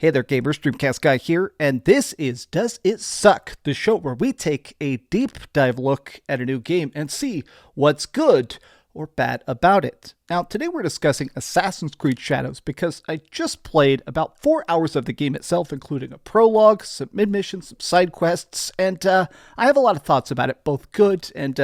Hey there gamers, DreamcastGuy here, and this is Does It Suck? The show where we take a deep dive look at a new game and see what's good or bad about it. Now today we're discussing Assassin's Creed Shadows because I just played about 4 hours of the game itself, including a prologue, some mid-missions, some side quests, and I have a lot of thoughts about it, both good and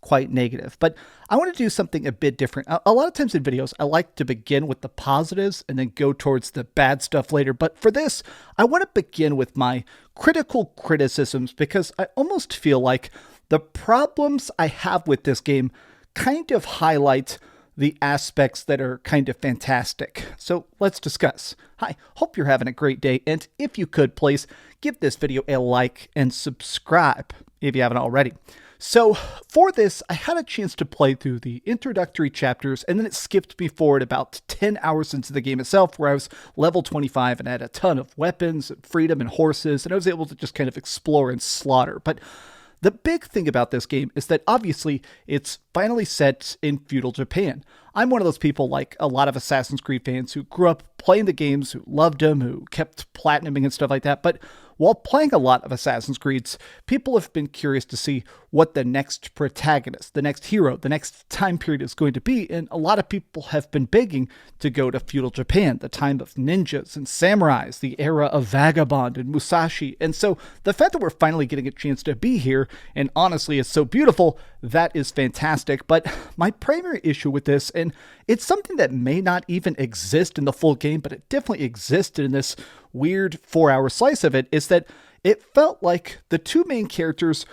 quite negative. But I want to do something a bit different. A lot of times in videos, I like to begin with the positives and then go towards the bad stuff later. But for this, I want to begin with my critical criticisms because I almost feel like the problems I have with this game kind of highlight the aspects that are kind of fantastic. So let's discuss. Hi, hope you're having a great day. And if you could, please give this video a like and subscribe if you haven't already. So for this, I had a chance to play through the introductory chapters, and then it skipped me forward about 10 hours into the game itself, where I was level 25 and had a ton of weapons, and freedom, and horses, and I was able to just kind of explore and slaughter. But the big thing about this game is that obviously it's finally set in feudal Japan. I'm one of those people, like a lot of Assassin's Creed fans, who grew up playing the games, who loved them, who kept platinuming and stuff like that. But while playing a lot of Assassin's Creeds, people have been curious to see what the next protagonist, the next hero, the next time period is going to be. And a lot of people have been begging to go to feudal Japan, the time of ninjas and samurais, the era of Vagabond and Musashi. And so the fact that we're finally getting a chance to be here, and honestly it's so beautiful, that is fantastic. But my primary issue with this, and it's something that may not even exist in the full game, but it definitely existed in this weird 4-hour slice of it, is that it felt like the two main characters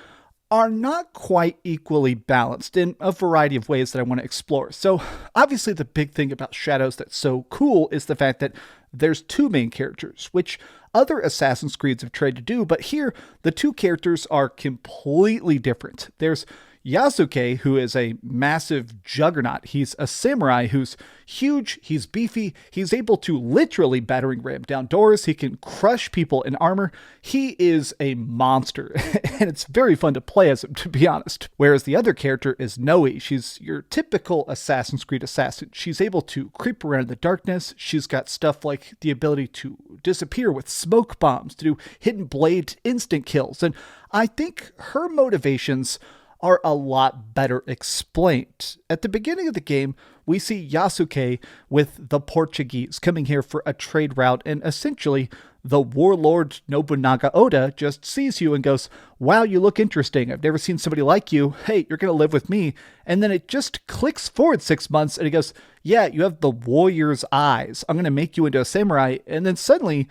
are not quite equally balanced in a variety of ways that I want to explore. So obviously the big thing about Shadows that's so cool is the fact that there's two main characters, which other Assassin's Creeds have tried to do, but here the two characters are completely different. There's Yasuke, who is a massive juggernaut. He's a samurai who's huge, he's beefy, he's able to literally battering ram down doors, he can crush people in armor. He is a monster, and it's very fun to play as him, to be honest. Whereas the other character is Naoe. She's your typical Assassin's Creed assassin. She's able to creep around in the darkness. She's got stuff like the ability to disappear with smoke bombs, to do hidden blade instant kills, and I think her motivations are a lot better explained. At the beginning of the game, we see Yasuke with the Portuguese coming here for a trade route, and essentially the warlord Nobunaga Oda just sees you and goes, "Wow, you look interesting. I've never seen somebody like you. Hey, you're going to live with me." And then it just clicks forward 6 months and he goes, "Yeah, you have the warrior's eyes. I'm going to make you into a samurai." And then suddenly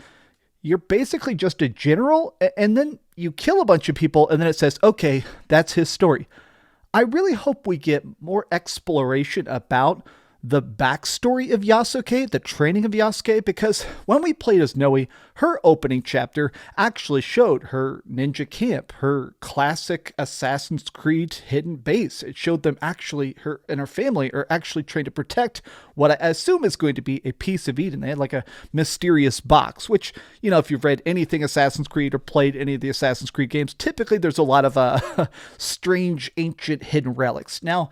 you're basically just a general, and then you kill a bunch of people, and then it says, okay, that's his story. I really hope we get more exploration about the backstory of Yasuke, the training of Yasuke, because when we played as Naoe, her opening chapter actually showed her ninja camp, her classic Assassin's Creed hidden base. It showed them actually, her and her family are actually trying to protect what I assume is going to be a piece of Eden. They had like a mysterious box, which, you know, if you've read anything Assassin's Creed or played any of the Assassin's Creed games, typically there's a lot of strange, ancient, hidden relics. Now,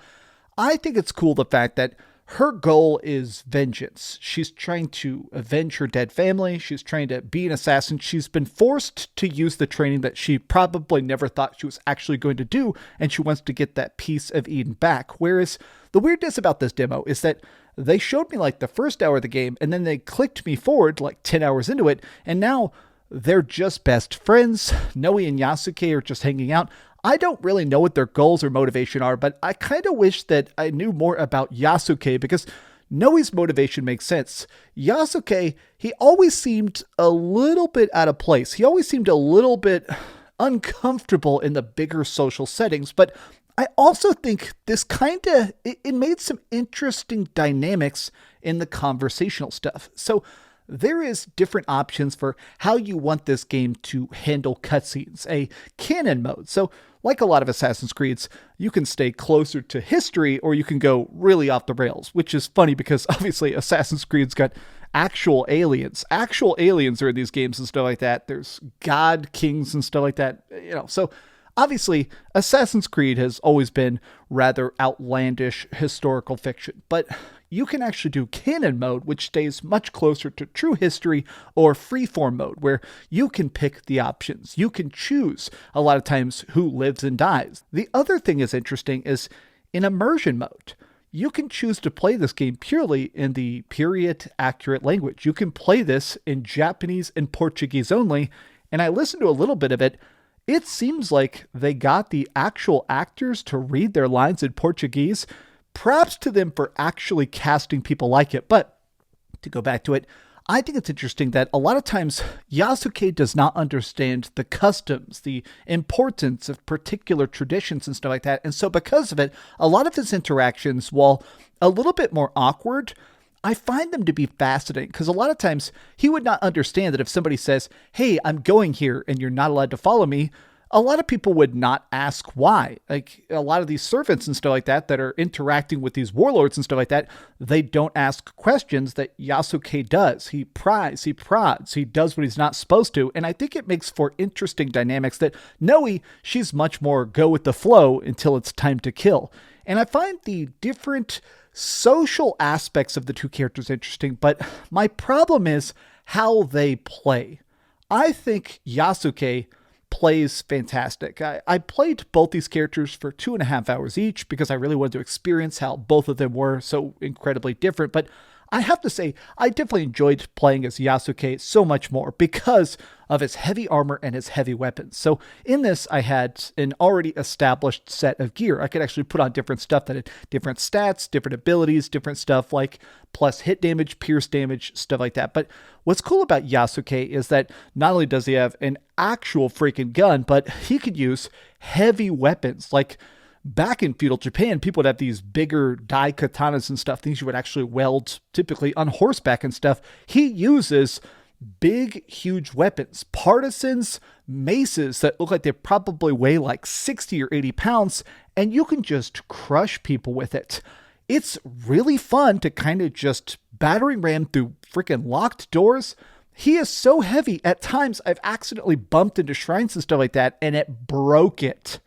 I think it's cool the fact that her goal is vengeance. She's trying to avenge her dead family. She's trying to be an assassin. She's been forced to use the training that she probably never thought she was actually going to do, and she wants to get that piece of Eden back. Whereas the weirdness about this demo is that they showed me like the first hour of the game, and then they clicked me forward like 10 hours into it, and now they're just best friends. Naoe and Yasuke are just hanging out. I don't really know what their goals or motivation are, but I kind of wish that I knew more about Yasuke, because Naoe's motivation makes sense. Yasuke, he always seemed a little bit out of place. He always seemed a little bit uncomfortable in the bigger social settings, but I also think this kind of, it made some interesting dynamics in the conversational stuff. So there is different options for how you want this game to handle cutscenes, a canon mode. So like a lot of Assassin's Creeds, you can stay closer to history or you can go really off the rails, which is funny because obviously Assassin's Creed's got actual aliens. Actual aliens are in these games and stuff like that. There's god kings and stuff like that, you know. So obviously Assassin's Creed has always been rather outlandish historical fiction, but you can actually do canon mode, which stays much closer to true history, or freeform mode, where you can pick the options. You can choose a lot of times who lives and dies. The other thing is interesting is in immersion mode, you can choose to play this game purely in the period accurate language. You can play this in Japanese and Portuguese only, and I listened to a little bit of it. It seems like they got the actual actors to read their lines in Portuguese. Props to them for actually casting people like it. But to go back to it, I think it's interesting that a lot of times Yasuke does not understand the customs, the importance of particular traditions and stuff like that. And so because of it, a lot of his interactions, while a little bit more awkward, I find them to be fascinating because a lot of times he would not understand that if somebody says, hey, I'm going here and you're not allowed to follow me, a lot of people would not ask why. Like a lot of these servants and stuff like that are interacting with these warlords and stuff like that, they don't ask questions that Yasuke does. He pries, he prods, he does what he's not supposed to. And I think it makes for interesting dynamics that Naoe, she's much more go with the flow until it's time to kill. And I find the different social aspects of the two characters interesting, but my problem is how they play. I think Yasuke plays fantastic. I played both these characters for 2.5 hours each because I really wanted to experience how both of them were so incredibly different. But I have to say, I definitely enjoyed playing as Yasuke so much more because of his heavy armor and his heavy weapons. So in this, I had an already established set of gear. I could actually put on different stuff that had different stats, different abilities, different stuff like plus hit damage, pierce damage, stuff like that. But what's cool about Yasuke is that not only does he have an actual freaking gun, but he could use heavy weapons like back in feudal Japan, people would have these bigger dai katanas and stuff, things you would actually weld typically on horseback and stuff. He uses big, huge weapons, partisans, maces that look like they probably weigh like 60 or 80 pounds, and you can just crush people with it. It's really fun to kind of just battering ram through freaking locked doors. He is so heavy, at times I've accidentally bumped into shrines and stuff like that, and it broke it.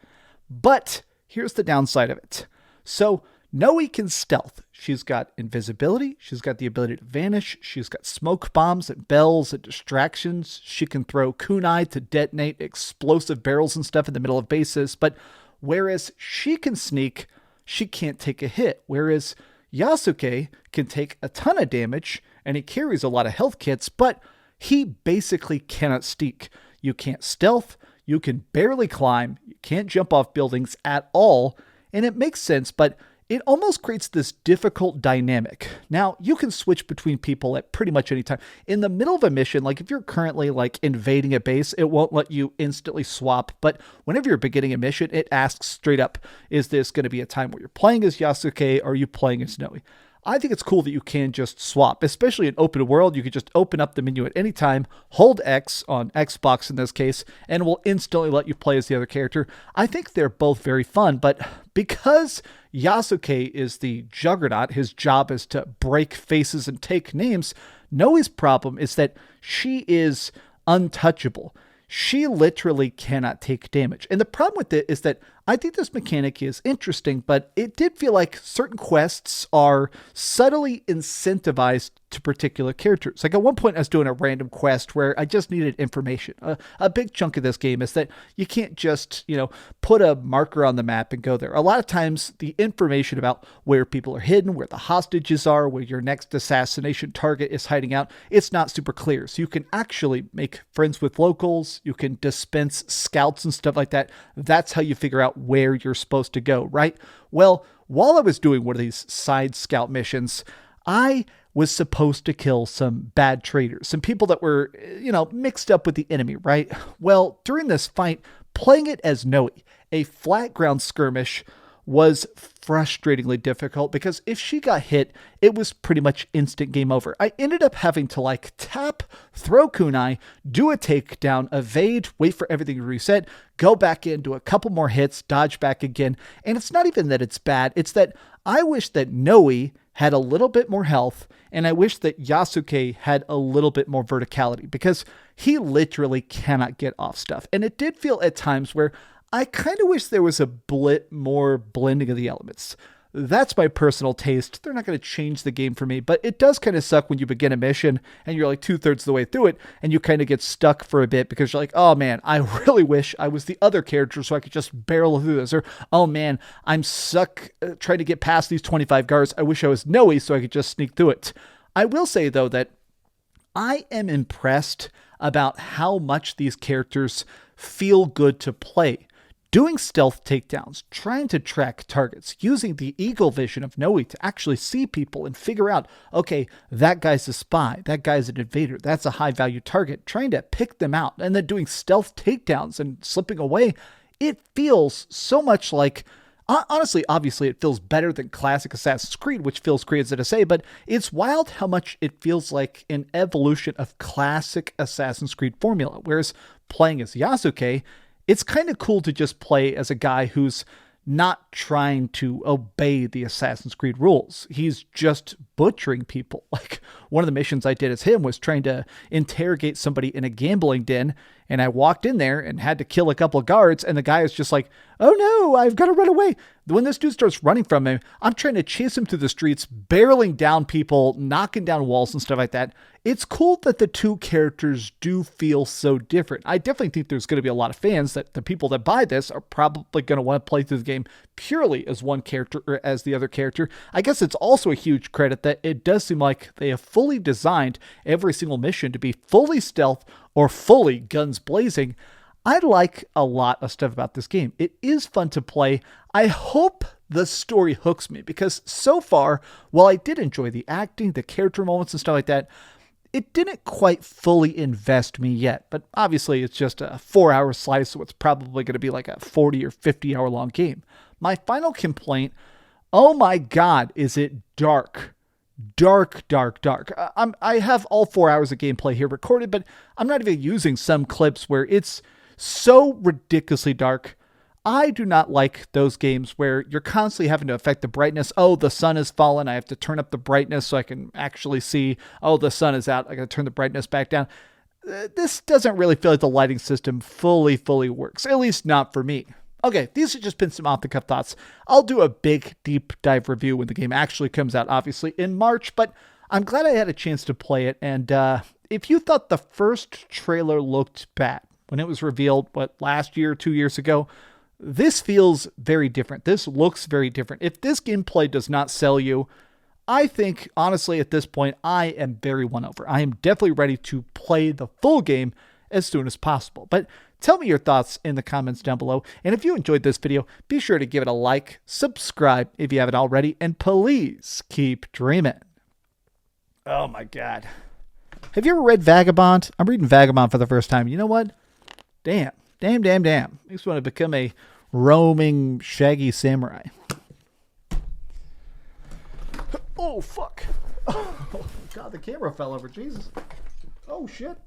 But here's the downside of it. So Naoe can stealth. She's got invisibility. She's got the ability to vanish. She's got smoke bombs and bells and distractions. She can throw kunai to detonate explosive barrels and stuff in the middle of bases. But whereas she can sneak, she can't take a hit. Whereas Yasuke can take a ton of damage and he carries a lot of health kits, but he basically cannot sneak. You can't stealth. You can barely climb, you can't jump off buildings at all, and it makes sense, but it almost creates this difficult dynamic. Now, you can switch between people at pretty much any time. In the middle of a mission, like if you're currently like invading a base, it won't let you instantly swap, but whenever you're beginning a mission, it asks straight up, is this going to be a time where you're playing as Yasuke or are you playing as Naoe? I think it's cool that you can just swap, especially in open world. You could just open up the menu at any time, hold X on Xbox in this case, and it will instantly let you play as the other character. I think they're both very fun, but because Yasuke is the juggernaut, his job is to break faces and take names, Naoe's problem is that she is untouchable. She literally cannot take damage. And the problem with it is that I think this mechanic is interesting, but it did feel like certain quests are subtly incentivized to particular characters. Like at one point I was doing a random quest where I just needed information. A big chunk of this game is that you can't just, put a marker on the map and go there. A lot of times the information about where people are hidden, where the hostages are, where your next assassination target is hiding out, it's not super clear. So you can actually make friends with locals. You can dispense scouts and stuff like that. That's how you figure out where you're supposed to go, right? Well, while I was doing one of these side scout missions, I was supposed to kill some bad traders, some people that were, mixed up with the enemy, right? Well, during this fight, playing it as Naoe, a flat ground skirmish, was frustratingly difficult because if she got hit, it was pretty much instant game over. I ended up having to tap, throw kunai, do a takedown, evade, wait for everything to reset, go back in, do a couple more hits, dodge back again. And it's not even that it's bad. It's that I wish that Naoe had a little bit more health, and I wish that Yasuke had a little bit more verticality because he literally cannot get off stuff. And it did feel at times where I kind of wish there was a more blending of the elements. That's my personal taste. They're not going to change the game for me, but it does kind of suck when you begin a mission and you're like 2/3 of the way through it and you kind of get stuck for a bit because you're like, oh man, I really wish I was the other character so I could just barrel through this. Or, oh man, I'm stuck trying to get past these 25 guards. I wish I was Naoe so I could just sneak through it. I will say though that I am impressed about how much these characters feel good to play. Doing stealth takedowns, trying to track targets, using the eagle vision of Naoe to actually see people and figure out, okay, that guy's a spy, that guy's an invader, that's a high value target, trying to pick them out, and then doing stealth takedowns and slipping away. It feels so much like, honestly, obviously it feels better than classic Assassin's Creed, which feels crazy to say, but it's wild how much it feels like an evolution of classic Assassin's Creed formula, whereas playing as Yasuke, it's kind of cool to just play as a guy who's not trying to obey the Assassin's Creed rules. He's just butchering people. Like one of the missions I did as him was trying to interrogate somebody in a gambling den, and I walked in there and had to kill a couple of guards, and the guy is just like, oh no, I've got to run away. When this dude starts running from him, I'm trying to chase him through the streets, barreling down people, knocking down walls and stuff like that. It's cool that the two characters do feel so different. I definitely think there's going to be a lot of fans that the people that buy this are probably going to want to play through the game purely as one character or as the other character. I guess it's also a huge credit that it does seem like they have fully designed every single mission to be fully stealth or fully guns blazing. I like a lot of stuff about this game. It is fun to play. I hope the story hooks me because so far, while I did enjoy the acting, the character moments and stuff like that, it didn't quite fully invest me yet. But obviously it's just a 4-hour slice, so it's probably going to be like a 40 or 50 hour long game. My final complaint, oh my God, is it dark. Dark. I have all 4 hours of gameplay here recorded, but I'm not even using some clips where it's so ridiculously dark. I do not like those games where you're constantly having to affect the brightness. Oh, the sun has fallen. I have to turn up the brightness so I can actually see. Oh, the sun is out. I got to turn the brightness back down. This doesn't really feel like the lighting system fully works, at least not for me. Okay, these have just been some off-the-cuff thoughts. I'll do a big, deep dive review when the game actually comes out, obviously, in March, but I'm glad I had a chance to play it, and if you thought the first trailer looked bad when it was revealed, last year, 2 years ago, this feels very different. This looks very different. If this gameplay does not sell you, I think, honestly, at this point, I am very won over. I am definitely ready to play the full game as soon as possible. But tell me your thoughts in the comments down below. And if you enjoyed this video, be sure to give it a like, subscribe if you haven't already, and please keep dreaming. Oh my God. Have you ever read Vagabond? I'm reading Vagabond for the first time. You know what? Damn. Makes me want to become a roaming shaggy samurai. Oh, fuck. Oh, God, the camera fell over. Jesus. Oh, shit.